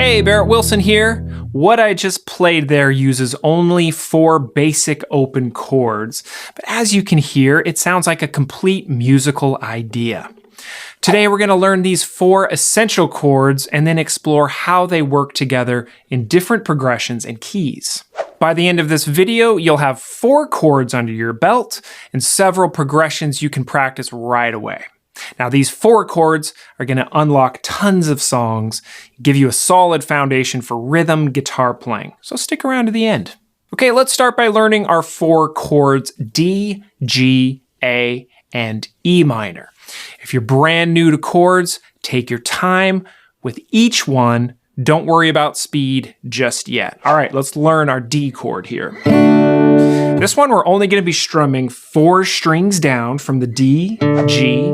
Hey, Barrett Wilson here. What I just played there uses only 4 basic open chords, but as you can hear, it sounds like a complete musical idea. Today we're going to learn these 4 essential chords and then explore how they work together in different progressions and keys. By the end of this video, you'll have 4 chords under your belt and several progressions you can practice right away. Now these 4 chords are going to unlock tons of songs, give you a solid foundation for rhythm guitar playing, so stick around to the end. Okay, let's start by learning our 4 chords D, G, A, and E minor. If you're brand new to chords, take your time with each one. Don't worry about speed just yet. All right, let's learn our D chord here. This one we're only going to be strumming 4 strings down from the D, G,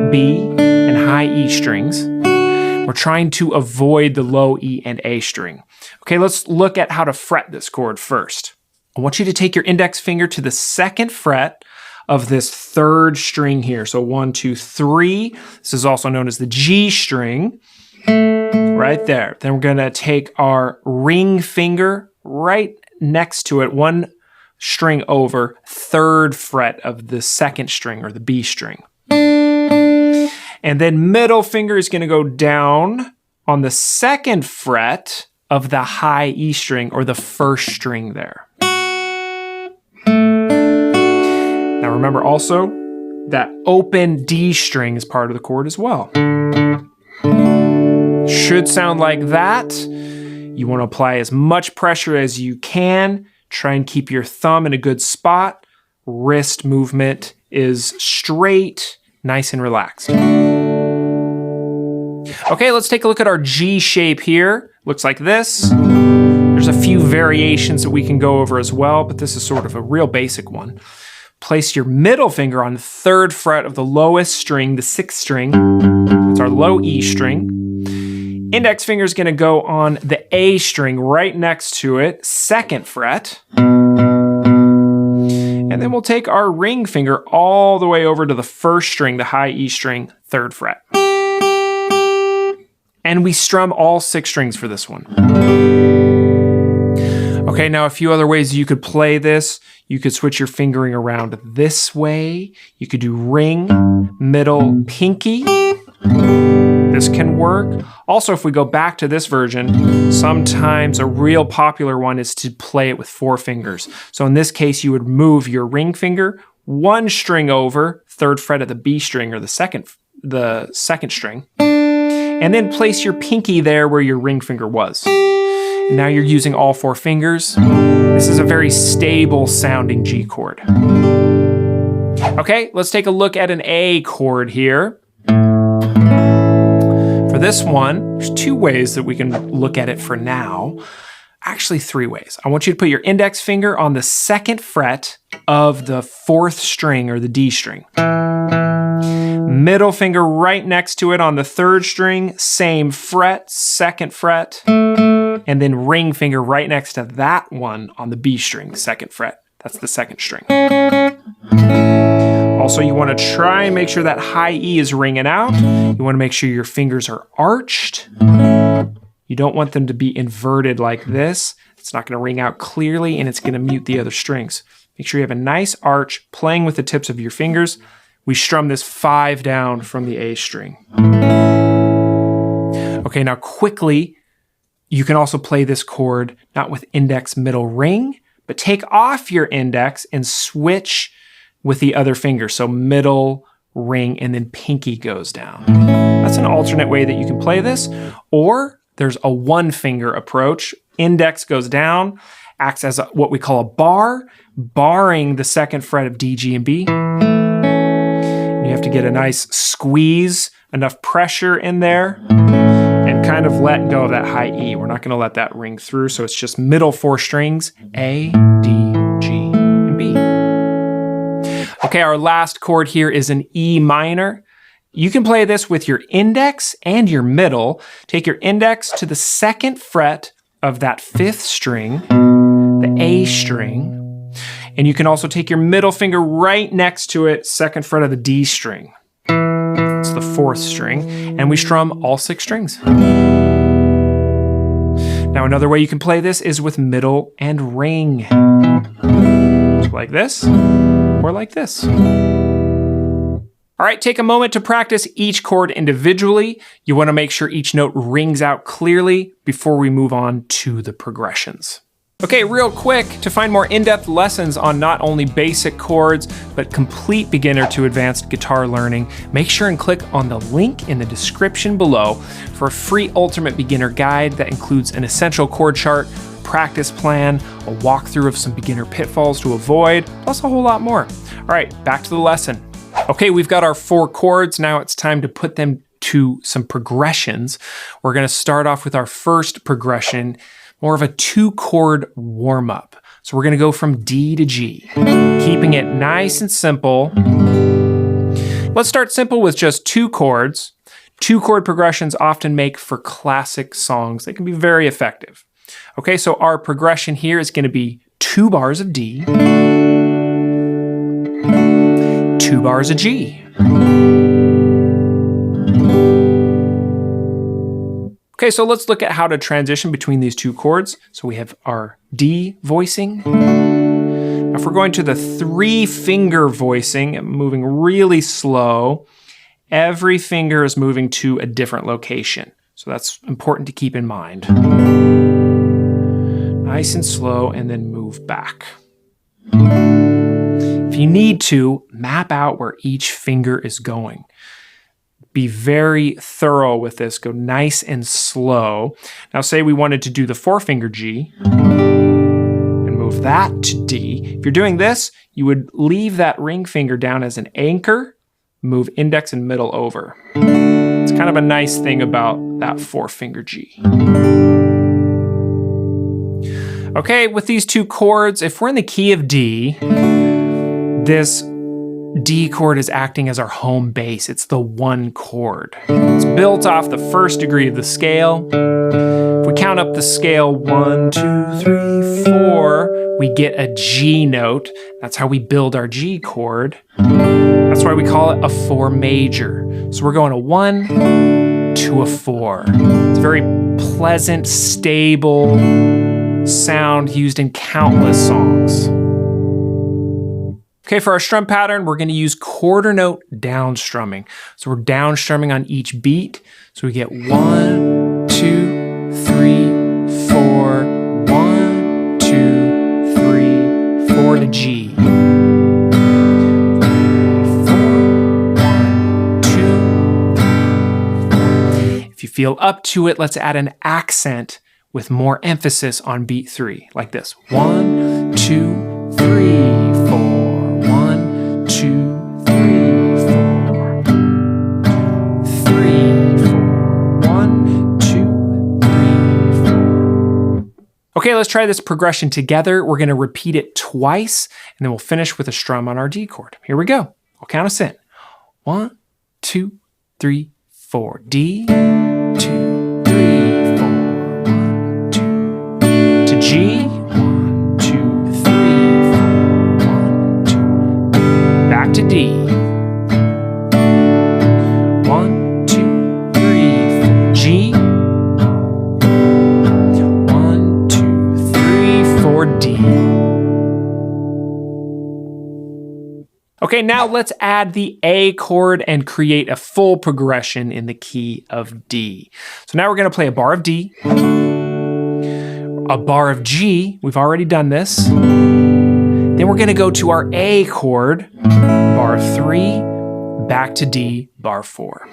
B, and high E strings. We're trying to avoid the low E and A string. Okay, let's look at how to fret this chord first. I want you to take your index finger to the 2nd fret of this 3rd string here. So 1, 2, 3. This is also known as the G string. Right there. Then we're going to take our ring finger right next to it, 1 string over, 3rd fret of the 2nd string, or the B string. And then middle finger is going to go down on the 2nd fret of the high E string, or the 1st string there. Now remember also that open D string is part of the chord as well. Should sound like that. You want to apply as much pressure as you can. Try and keep your thumb in a good spot. Wrist movement is straight, nice and relaxed. Okay, let's take a look at our G shape here. Looks like this. There's a few variations that we can go over as well, but this is sort of a real basic one. Place your middle finger on the 3rd fret of the lowest string, the 6th string. It's our low E string. Index finger is going to go on the A string right next to it, 2nd fret. And then we'll take our ring finger all the way over to the 1st string, the high E string, 3rd fret. And we strum all 6 strings for this one. Okay, now a few other ways you could play this. You could switch your fingering around this way. You could do ring, middle, pinky. This can work. Also, if we go back to this version, sometimes a real popular one is to play it with 4 fingers. So in this case, you would move your ring finger 1 string over, 3rd fret of the B string, or the second string, and then place your pinky there where your ring finger was. And now you're using all 4 fingers. This is a very stable sounding G chord. Okay, let's take a look at an A chord here. For this one, there's 2 ways that we can look at it for now. Actually, 3 ways. I want you to put your index finger on the 2nd fret of the 4th string, or the D string. Middle finger right next to it on the 3rd string, same fret, 2nd fret. And then ring finger right next to that one on the B string, 2nd fret. That's the 2nd string. Also, you want to try and make sure that high E is ringing out. You want to make sure your fingers are arched. You don't want them to be inverted like this. It's not going to ring out clearly, and it's going to mute the other strings. Make sure you have a nice arch playing with the tips of your fingers. We strum this 5 down from the A string. Okay, now quickly, you can also play this chord not with index, middle, ring, but take off your index and switch with the other finger. So middle, ring, and then pinky goes down. That's an alternate way that you can play this. Or there's a 1-finger approach. Index goes down, acts as what we call a bar, barring the 2nd fret of D, G, and B. And you have to get a nice squeeze, enough pressure in there, and kind of let go of that high E. We're not going to let that ring through, so it's just middle 4 strings, A, D, G, and B. Okay, our last chord here is an E minor. You can play this with your index and your middle. Take your index to the 2nd fret of that 5th string, the A string, and you can also take your middle finger right next to it, 2nd fret of the D string. It's the 4th string, and we strum all 6 strings. Now another way you can play this is with middle and ring. So like this, or like this. All right, take a moment to practice each chord individually. You want to make sure each note rings out clearly before we move on to the progressions. Okay, real quick, to find more in-depth lessons on not only basic chords, but complete beginner to advanced guitar learning, make sure and click on the link in the description below for a free ultimate beginner guide that includes an essential chord chart, practice plan, a walkthrough of some beginner pitfalls to avoid, plus a whole lot more. All right, back to the lesson. Okay, we've got our 4 chords. Now it's time to put them to some progressions. We're gonna start off with our first progression, more of a 2-chord warm-up. So we're gonna go from D to G, keeping it nice and simple. Let's start simple with just 2 chords. 2-chord progressions often make for classic songs. They can be very effective. Okay, so our progression here is gonna be 2 bars of D, 2 bars of G. Okay, so let's look at how to transition between these 2 chords. So we have our D voicing. Now if we're going to the 3-finger voicing, moving really slow, every finger is moving to a different location. So that's important to keep in mind. Nice and slow, and then move back. If you need to, map out where each finger is going. Be very thorough with this. Go nice and slow. Now say we wanted to do the 4-finger G and move that to D. If you're doing this, you would leave that ring finger down as an anchor, move index and middle over. It's kind of a nice thing about that 4-finger G. Okay, with these 2 chords, if we're in the key of D, this D chord is acting as our home base. It's the 1 chord. It's built off the 1st degree of the scale. If we count up the scale 1, 2, 3, 4, we get a G note. That's how we build our G chord. That's why we call it a 4 major. So we're going a 1 to a 4. It's a very pleasant, stable sound used in countless songs. Okay, for our strum pattern, we're going to use quarter note down strumming. So we're down strumming on each beat. So we get 1, 2, 3, 4, 1, 2, 3, 4 to G. 3, 4, 1, 2, 3. If you feel up to it, let's add an accent with more emphasis on beat 3, like this. 1, 2, 3, 4. 1, 2, 3, 4. 3, 4. 1, 2, 3, 4. Okay, let's try this progression together. We're going to repeat it twice, and then we'll finish with a strum on our D chord. Here we go. I'll count us in. 1, 2, 3, 4. D, 2, 3, 4. 1, 2. To G. 1, 2, 3, 4. 1, 2. Back to D. 1, 2, 3, 4. G. 1, 2, 3, 4. D. Okay, now let's add the A chord and create a full progression in the key of D. So now we're going to play a bar of D, a bar of G. We've already done this. Then we're going to go to our A chord, bar 3, back to D, bar 4.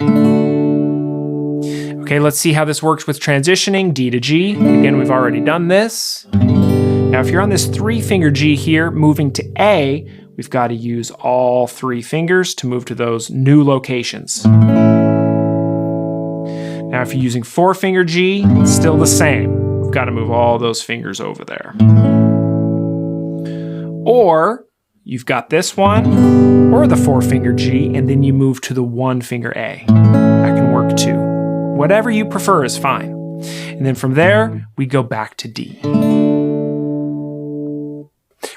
Okay, let's see how this works with transitioning D to G. Again, we've already done this. Now, if you're on this 3-finger G here, moving to A, we've got to use all 3 fingers to move to those new locations. Now, if you're using 4-finger G, it's still the same. We've got to move all those fingers over there. Or you've got this one, or the 4-finger G, and then you move to the 1-finger A. That can work too. Whatever you prefer is fine. And then from there, we go back to D.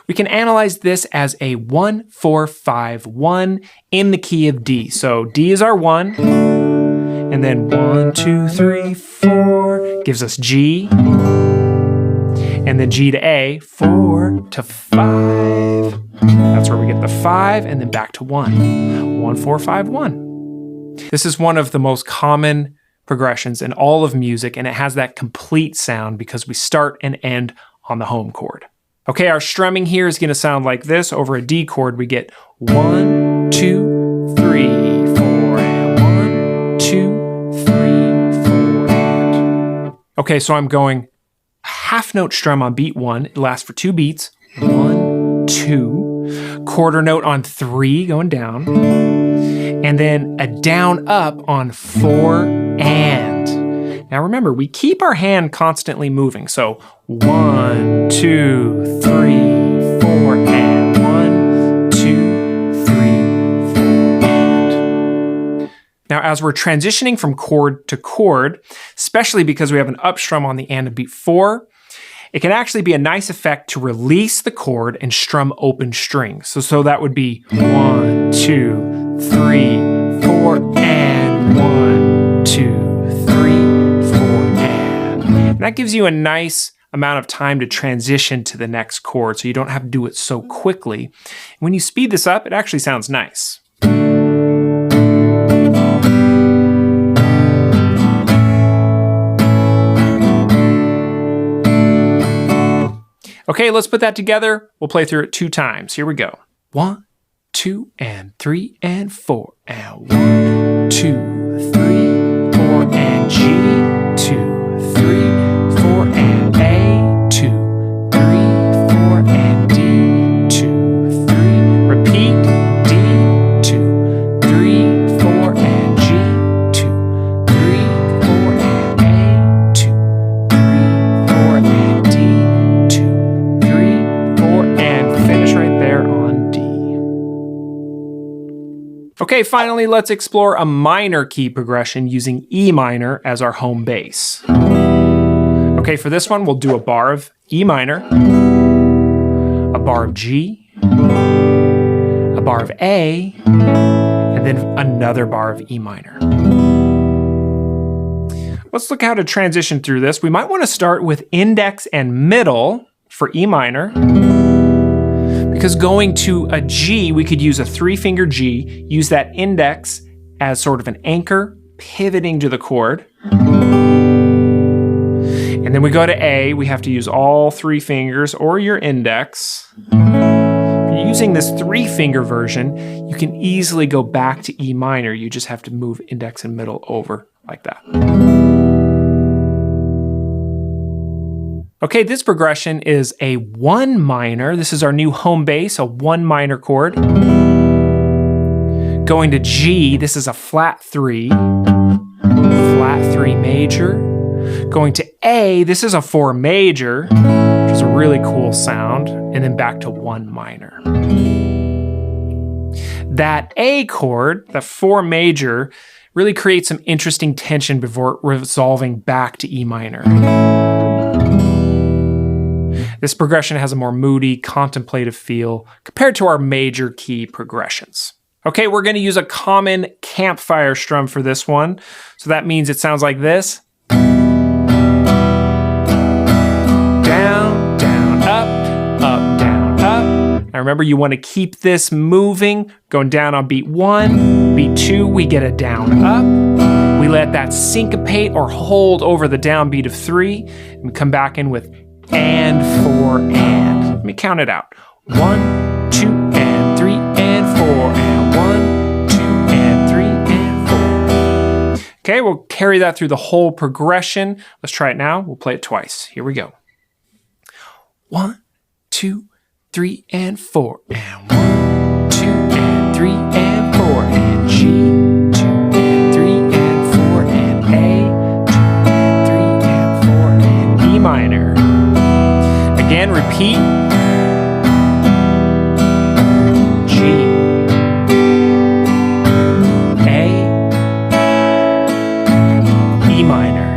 We can analyze this as a 1-4-5-1 in the key of D. So D is our 1, and then 1, 2, 3, 4 gives us G, and then G to A, 4 to 5. That's where we get the 5, and then back to 1. 1, 4, 5, 1. This is one of the most common progressions in all of music, and it has that complete sound because we start and end on the home chord. Okay, our strumming here is going to sound like this. Over a D chord, we get 1, 2, 3, 4, and 1, 2, 3, 4, and. Okay, so I'm going half note strum on beat 1. It lasts for 2 beats. 1, 2. Quarter note on 3 going down. And then a down up on 4 and. Now remember, we keep our hand constantly moving. So 1, 2, 3, 4, and 1, 2, 3, 4, and. Now, as we're transitioning from chord to chord, especially because we have an up strum on the and of beat 4, it can actually be a nice effect to release the chord and strum open strings. So that would be 1, 2, 3, 4, and 1, 2, 3, 4, and that gives you a nice amount of time to transition to the next chord, so you don't have to do it so quickly. When you speed this up, it actually sounds nice. Okay, let's put that together. We'll play through it 2 times. Here we go. 1, 2, and 3, and 4, and 1, 2, 3, 4, and G, 2, 3, 4, and A, 2, 3, 4, and D, 2, 3. Repeat, D, 2, 3, 4, and G, 2, 3, 4, and A, 2, 3, 4, and D, 2, 3, 4, and finish right there on D. Okay, finally, let's explore a minor key progression using E minor as our home base. Okay, for this one, we'll do a bar of E minor, a bar of G, a bar of A, and then another bar of E minor. Let's look how to transition through this. We might want to start with index and middle for E minor. Because going to a G, we could use a 3-finger G, use that index as sort of an anchor, pivoting to the chord. And then we go to A, we have to use all 3 fingers or your index. Using this 3-finger version, you can easily go back to E minor. You just have to move index and middle over like that. Okay, this progression is a 1 minor. This is our new home base, a 1 minor chord. Going to G, this is a flat 3, flat 3 major. Going to A, this is a 4 major, which is a really cool sound, and then back to 1 minor. That A chord, the 4 major, really creates some interesting tension before resolving back to E minor. This progression has a more moody, contemplative feel compared to our major key progressions. Okay, we're going to use a common campfire strum for this one. So that means it sounds like this. Down, down, up, down, up. Now remember, you want to keep this moving, going down on beat 1. Beat 2, we get a down, up. We let that syncopate or hold over the downbeat of 3. And we come back in with and 4 and. Let me count it out. 1, 2, and 3, and 4, and 1, 2, and 3, and 4. Okay, we'll carry that through the whole progression. Let's try it now. We'll play it twice. Here we go. 1, 2, 3, and 4, and 1, 2, and 3, and 4, and G, 2, and 3, and 4, and A, 2, and 3, and 4, and E minor. Again, repeat. G, A, E minor,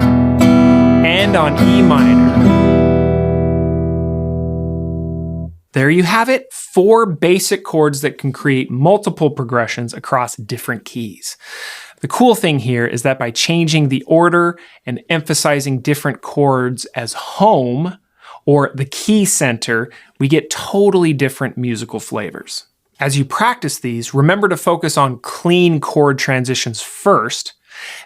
and on E minor. There you have it, 4 basic chords that can create multiple progressions across different keys. The cool thing here is that by changing the order and emphasizing different chords as home, or the key center, we get totally different musical flavors. As you practice these, remember to focus on clean chord transitions first,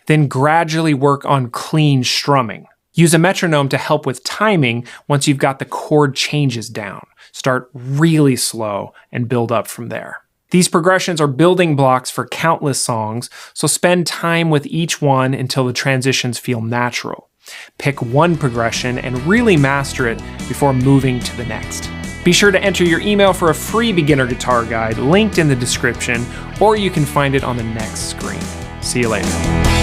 then gradually work on clean strumming. Use a metronome to help with timing once you've got the chord changes down. Start really slow and build up from there. These progressions are building blocks for countless songs, so spend time with each one until the transitions feel natural. Pick one progression and really master it before moving to the next. Be sure to enter your email for a free beginner guitar guide linked in the description, or you can find it on the next screen. See you later.